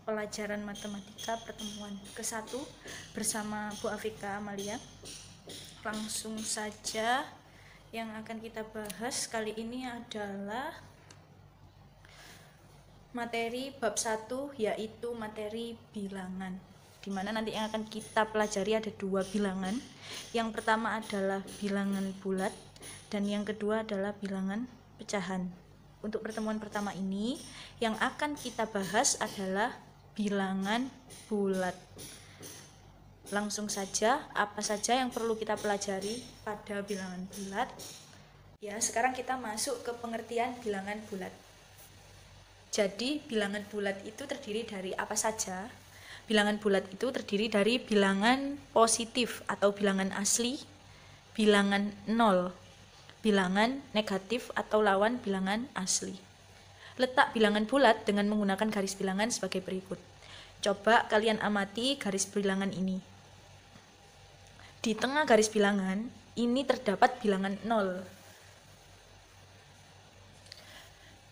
pelajaran matematika pertemuan ke-1 bersama Bu Afika Amalia. Langsung saja yang akan kita bahas kali ini adalah materi bab 1, yaitu materi bilangan, dimana nanti yang akan kita pelajari ada 2 bilangan. Yang pertama adalah bilangan bulat dan yang kedua adalah bilangan pecahan. Untuk pertemuan pertama ini yang akan kita bahas adalah bilangan bulat. Langsung saja, apa saja yang perlu kita pelajari pada bilangan bulat? Ya, sekarang kita masuk ke pengertian bilangan bulat. Jadi, bilangan bulat itu terdiri dari apa saja? Bilangan bulat itu terdiri dari bilangan positif atau bilangan asli, bilangan nol, bilangan negatif atau lawan bilangan asli. Letak bilangan bulat dengan menggunakan garis bilangan sebagai berikut. Coba kalian amati garis bilangan ini. Di tengah garis bilangan ini terdapat bilangan 0.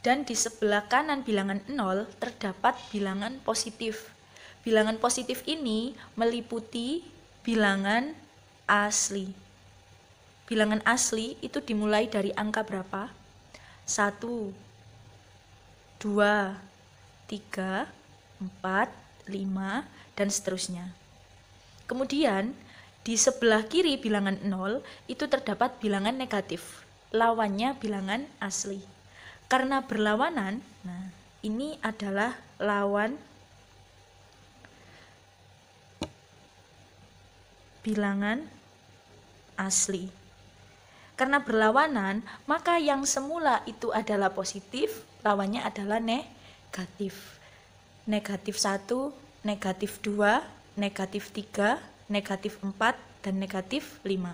Dan di sebelah kanan bilangan 0 terdapat bilangan positif. Bilangan positif ini meliputi bilangan asli. Bilangan asli itu dimulai dari angka berapa? 1, 2, 3, 4, 5, dan seterusnya. Kemudian, di sebelah kiri bilangan 0 itu terdapat bilangan negatif. Lawannya bilangan asli. Karena berlawanan, nah ini adalah lawan bilangan asli. Karena berlawanan, maka yang semula itu adalah positif, lawannya adalah negatif. Negatif 1, negatif 2, negatif 3, negatif 4, dan negatif 5.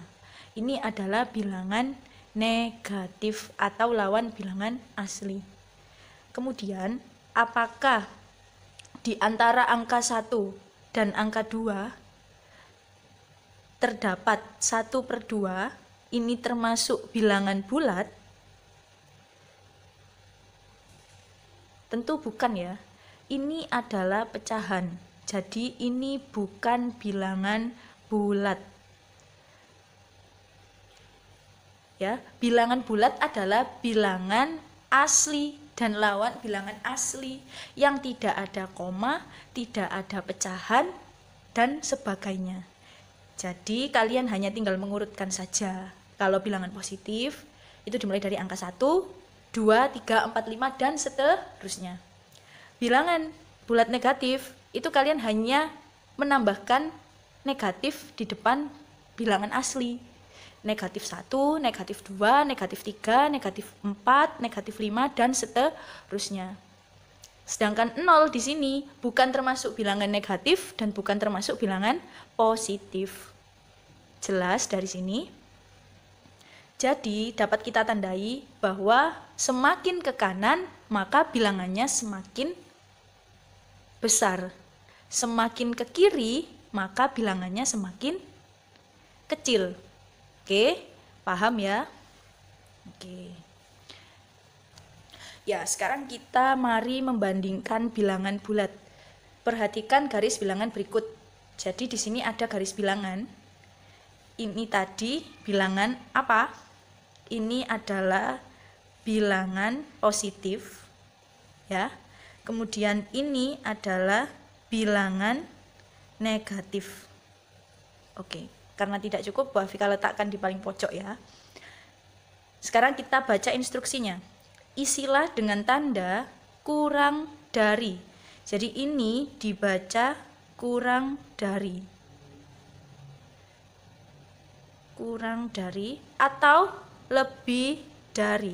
Ini adalah bilangan negatif atau lawan bilangan asli. Kemudian, apakah di antara angka 1 dan angka 2 terdapat 1/2? Ini termasuk bilangan bulat? Tentu bukan ya. Ini adalah pecahan. Jadi ini bukan bilangan bulat. Ya, bilangan bulat adalah bilangan asli dan lawan bilangan asli yang tidak ada koma, tidak ada pecahan dan sebagainya. Jadi kalian hanya tinggal mengurutkan saja. Kalau bilangan positif itu dimulai dari angka 1, 2, 3, 4, 5, dan seterusnya. Bilangan bulat negatif itu kalian hanya menambahkan negatif di depan bilangan asli. Negatif 1, negatif 2, negatif 3, negatif 4, negatif 5, dan seterusnya. Sedangkan 0 di sini bukan termasuk bilangan negatif dan bukan termasuk bilangan positif. Jelas dari sini? Jadi dapat kita tandai bahwa semakin ke kanan maka bilangannya semakin besar. Semakin ke kiri maka bilangannya semakin kecil. Oke, paham ya? Oke. Ya, sekarang kita mari membandingkan bilangan bulat. Perhatikan garis bilangan berikut. Jadi di sini ada garis bilangan. Ini tadi bilangan apa? Ini adalah bilangan positif, ya. Kemudian ini adalah bilangan negatif. Oke, karena tidak cukup, Bu Afika letakkan di paling pojok ya. Sekarang kita baca instruksinya. Isilah dengan tanda kurang dari. Jadi ini dibaca kurang dari. Kurang dari atau lebih dari.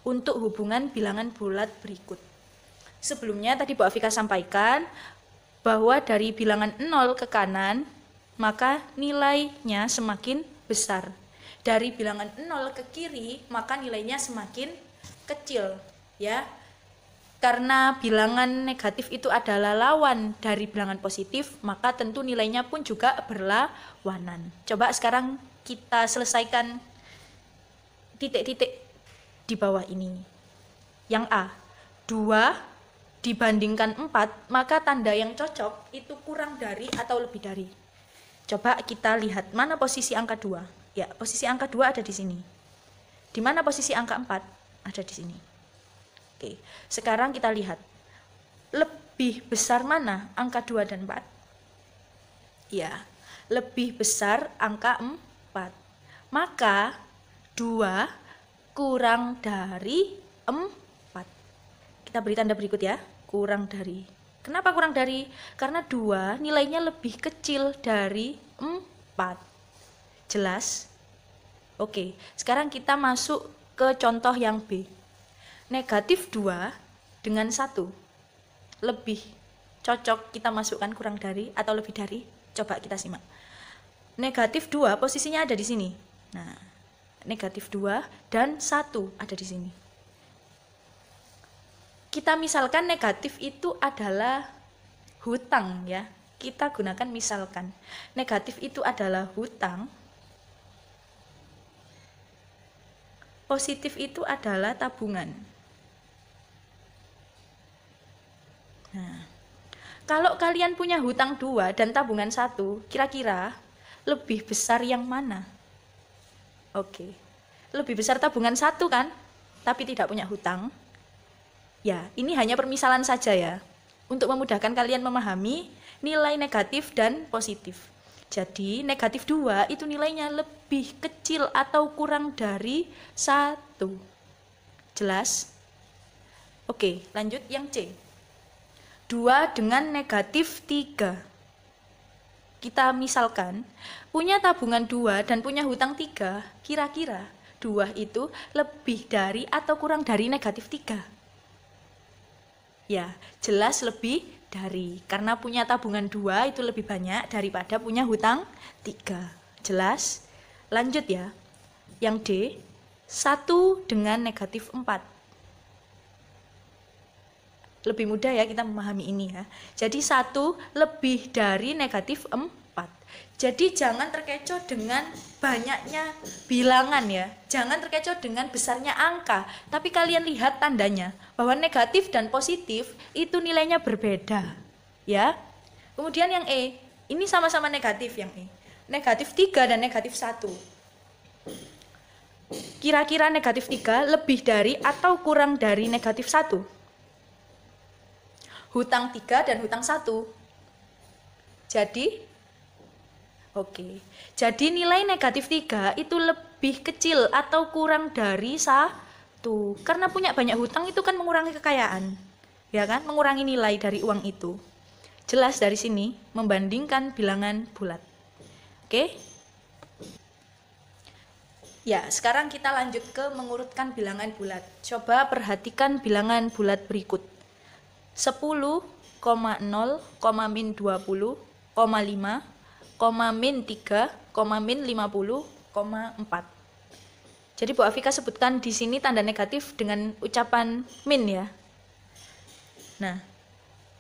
Untuk hubungan bilangan bulat berikut. Sebelumnya tadi Bu Afika sampaikan bahwa dari bilangan 0 ke kanan maka nilainya semakin besar. Dari bilangan 0 ke kiri maka nilainya semakin kecil, ya. Karena bilangan negatif itu adalah lawan dari bilangan positif, maka tentu nilainya pun juga berlawanan. Coba sekarang kita selesaikan titik-titik di bawah ini. Yang A, 2 dibandingkan 4, maka tanda yang cocok itu kurang dari atau lebih dari. Coba kita lihat mana posisi angka 2. Ya, posisi angka 2 ada di sini. Di mana posisi angka 4? Ada di sini. Oke, sekarang kita lihat. Lebih besar mana angka 2 dan 4? Ya, lebih besar angka 4. Maka 2 kurang dari 4. Kita beri tanda berikut ya, kurang dari. Kenapa kurang dari? Karena 2 nilainya lebih kecil dari 4. Jelas? Oke, sekarang kita masuk ke contoh yang B. Negatif 2 dengan 1. Lebih cocok kita masukkan kurang dari atau lebih dari? Coba kita simak. Negatif 2 posisinya ada di sini. Nah, negatif 2 dan 1 ada di sini. Kita misalkan negatif itu adalah hutang ya. Kita gunakan misalkan. Negatif itu adalah hutang. Positif itu adalah tabungan. Nah, kalau kalian punya hutang 2 dan tabungan 1, kira-kira lebih besar yang mana? Oke. Lebih besar tabungan 1 kan? Tapi tidak punya hutang. Ya, ini hanya permisalan saja ya, untuk memudahkan kalian memahami nilai negatif dan positif. Jadi, negatif 2 itu nilainya lebih kecil atau kurang dari 1. Jelas? Oke, lanjut yang C. 2 dengan negatif 3. Kita misalkan, punya tabungan 2 dan punya hutang 3, kira-kira 2 itu lebih dari atau kurang dari negatif 3. Ya, jelas lebih dari, karena punya tabungan 2 itu lebih banyak daripada punya hutang 3. Jelas? Lanjut ya. Yang D, 1 dengan negatif 4. Lebih mudah ya kita memahami ini ya. Jadi 1 lebih dari negatif 4. Jadi jangan terkecoh dengan banyaknya bilangan ya. Jangan terkecoh dengan besarnya angka. Tapi kalian lihat tandanya bahwa negatif dan positif itu nilainya berbeda. Ya. Kemudian yang E, ini sama-sama negatif yang E. Negatif 3 dan negatif 1. Kira-kira negatif 3 lebih dari atau kurang dari negatif 1? Hutang 3 dan hutang 1. Jadi oke, jadi nilai negatif 3 itu lebih kecil atau kurang dari 1. Karena punya banyak hutang itu kan mengurangi kekayaan, ya kan? Mengurangi nilai dari uang itu. Jelas dari sini, membandingkan bilangan bulat. Oke? Ya, sekarang kita lanjut ke mengurutkan bilangan bulat. Coba perhatikan bilangan bulat berikut. 10,0, min 20, 5, min 3, min 50, 4. Jadi Bu Afika sebutkan di sini tanda negatif dengan ucapan min ya. Nah,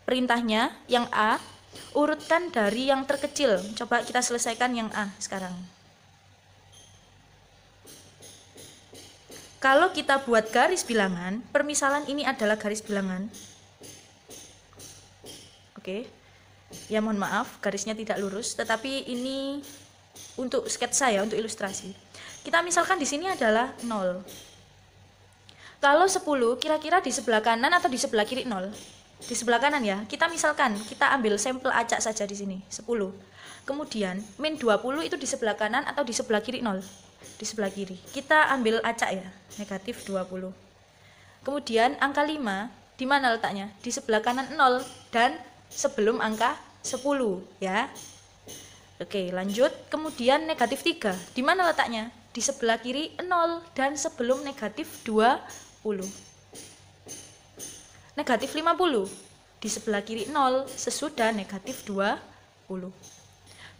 perintahnya yang A, urutkan dari yang terkecil. Coba kita selesaikan yang A sekarang. Kalau kita buat garis bilangan, permisalan ini adalah garis bilangan. Oke. Ya mohon maaf, garisnya tidak lurus, tetapi ini untuk sketsa ya, untuk ilustrasi. Kita misalkan di sini adalah 0. Kalau 10, kira-kira di sebelah kanan atau di sebelah kiri 0? Di sebelah kanan ya. Kita misalkan, kita ambil sampel acak saja di sini, 10. Kemudian, min 20 itu di sebelah kanan atau di sebelah kiri 0? Di sebelah kiri. Kita ambil acak ya, negatif 20. Kemudian, angka 5, di mana letaknya? Di sebelah kanan 0 dan sebelum angka 10 ya. Oke, lanjut. Kemudian negatif 3. Di mana letaknya? Di sebelah kiri 0 dan sebelum negatif 20. Negatif 50. Di sebelah kiri 0 sesudah negatif 20.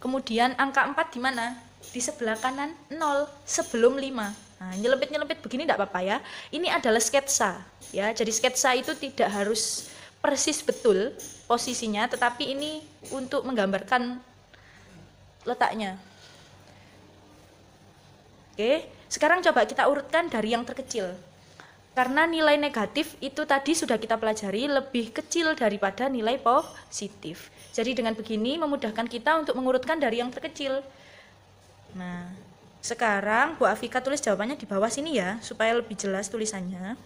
Kemudian angka 4 di mana? Di sebelah kanan 0 sebelum 5. Nah, nyelempit-nyelempit begini tidak apa-apa ya. Ini adalah sketsa ya. Jadi sketsa itu tidak harus persis betul posisinya, tetapi ini untuk menggambarkan letaknya. Oke, sekarang coba kita urutkan dari yang terkecil. Karena nilai negatif itu tadi sudah kita pelajari lebih kecil daripada nilai positif. Jadi dengan begini memudahkan kita untuk mengurutkan dari yang terkecil. Nah, sekarang Bu Afika tulis jawabannya di bawah sini ya, supaya lebih jelas tulisannya.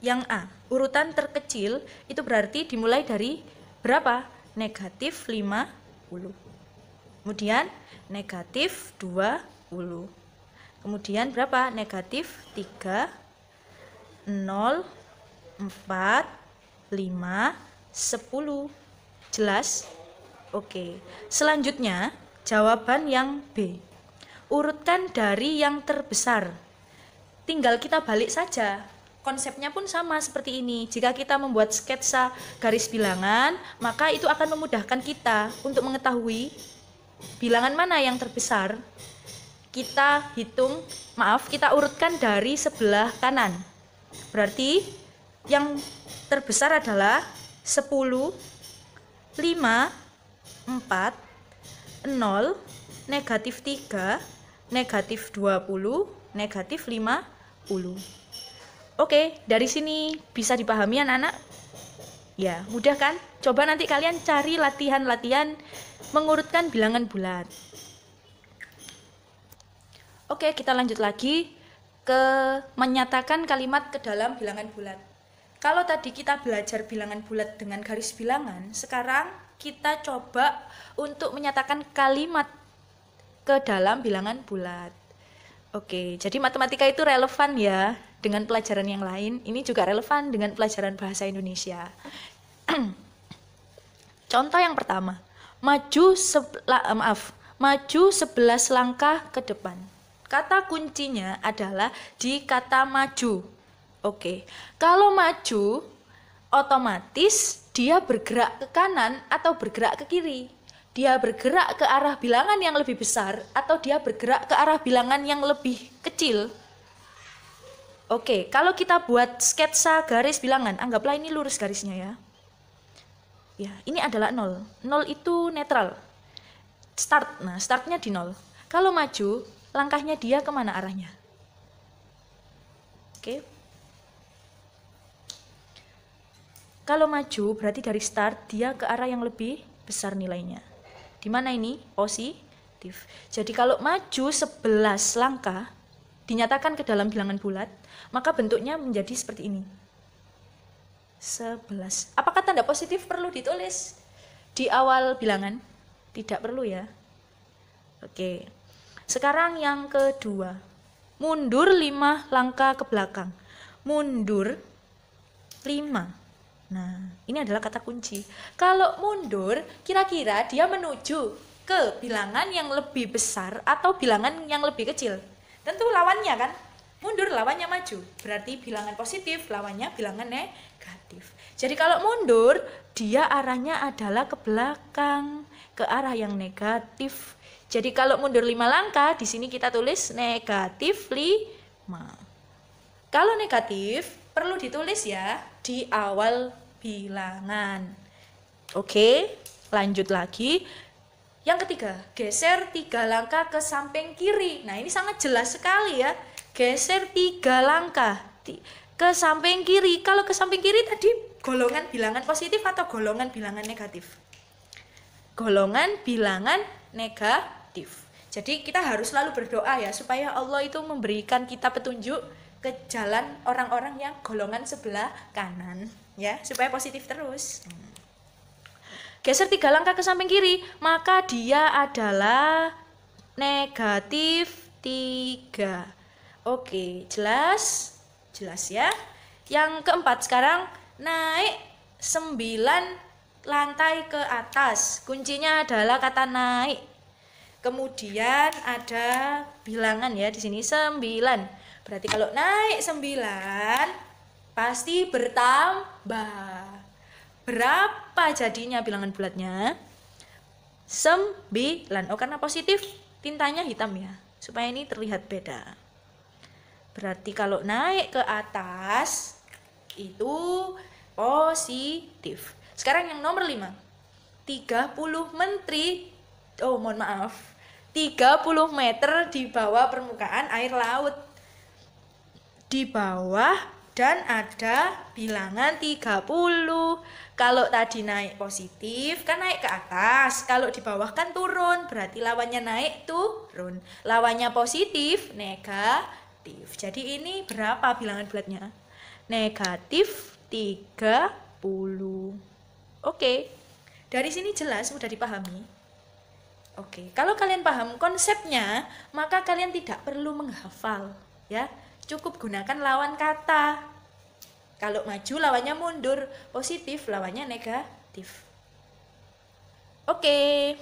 Yang A, urutan terkecil itu berarti dimulai dari berapa? Negatif 50. Kemudian negatif 20. Kemudian berapa? Negatif 3, 0, 4, 5, 10. Jelas? Oke. Selanjutnya, jawaban yang B. Urutkan dari yang terbesar. Tinggal kita balik saja. Konsepnya pun sama seperti ini. Jika kita membuat sketsa garis bilangan, maka itu akan memudahkan kita untuk mengetahui bilangan mana yang terbesar. Kita kita urutkan dari sebelah kanan. Berarti yang terbesar adalah 10, 5, 4, 0, negatif 3, negatif 20, negatif 50. Oke, dari sini bisa dipahami anak-anak? Ya, mudah kan? Coba nanti kalian cari latihan-latihan mengurutkan bilangan bulat. Oke, kita lanjut lagi ke menyatakan kalimat ke dalam bilangan bulat. Kalau tadi kita belajar bilangan bulat dengan garis bilangan, sekarang kita coba untuk menyatakan kalimat ke dalam bilangan bulat. Oke, jadi matematika itu relevan ya dengan pelajaran yang lain. Ini juga relevan dengan pelajaran bahasa Indonesia. Contoh yang pertama, maju 11 langkah ke depan. Kata kuncinya adalah di kata maju. Oke, kalau maju, otomatis dia bergerak ke kanan atau bergerak ke kiri. Dia bergerak ke arah bilangan yang lebih besar atau dia bergerak ke arah bilangan yang lebih kecil. Oke, kalau kita buat sketsa garis bilangan, anggaplah ini lurus garisnya ya. Ya, ini adalah 0. 0 itu netral. Startnya di 0. Kalau maju, langkahnya dia kemana arahnya? Oke. Kalau maju berarti dari start dia ke arah yang lebih besar nilainya. Di mana ini? Positif. Jadi kalau maju 11 langkah dinyatakan ke dalam bilangan bulat, maka bentuknya menjadi seperti ini. 11. Apakah tanda positif perlu ditulis di awal bilangan? Tidak perlu ya. Oke. Sekarang yang kedua. Mundur 5 langkah ke belakang. Mundur 5. Nah, ini adalah kata kunci. Kalau mundur, kira-kira dia menuju ke bilangan yang lebih besar atau bilangan yang lebih kecil. Tentu lawannya kan? Mundur lawannya maju. Berarti bilangan positif lawannya bilangan negatif. Jadi kalau mundur, dia arahnya adalah ke belakang, ke arah yang negatif. Jadi kalau mundur 5 langkah, di sini kita tulis negatif 5. Kalau negatif, perlu ditulis ya di awal bilangan. Oke, lanjut lagi. Yang ketiga, geser 3 langkah ke samping kiri. Nah, ini sangat jelas sekali ya. Geser 3 langkah ke samping kiri. Kalau ke samping kiri tadi golongan bilangan positif atau golongan bilangan negatif? Golongan bilangan negatif. Jadi kita harus selalu berdoa ya supaya Allah itu memberikan kita petunjuk ke jalan orang-orang yang golongan sebelah kanan ya, supaya positif terus. Geser 3 langkah ke samping kiri, maka dia adalah negatif 3. Oke, jelas? Jelas ya. Yang keempat sekarang, naik 9 lantai ke atas. Kuncinya adalah kata naik. Kemudian ada bilangan ya di sini 9. Berarti kalau naik 9 pasti bertambah. Berapa jadinya bilangan bulatnya? 9. Oh, karena positif tintanya hitam ya, supaya ini terlihat beda. Berarti kalau naik ke atas itu positif. Sekarang yang nomor 5. 30 menteri, 30 meter di bawah permukaan air laut. di bawah dan ada bilangan 30. Kalau tadi naik positif kan naik ke atas, kalau di bawah kan turun, berarti lawannya naik turun. Lawannya positif negatif. Jadi ini berapa bilangan bulatnya? Negatif 30. Oke. Dari sini jelas, mudah dipahami. Oke, kalau kalian paham konsepnya, maka kalian tidak perlu menghafal, ya. Cukup gunakan lawan kata. Kalau maju lawannya mundur, positif lawannya negatif. Oke.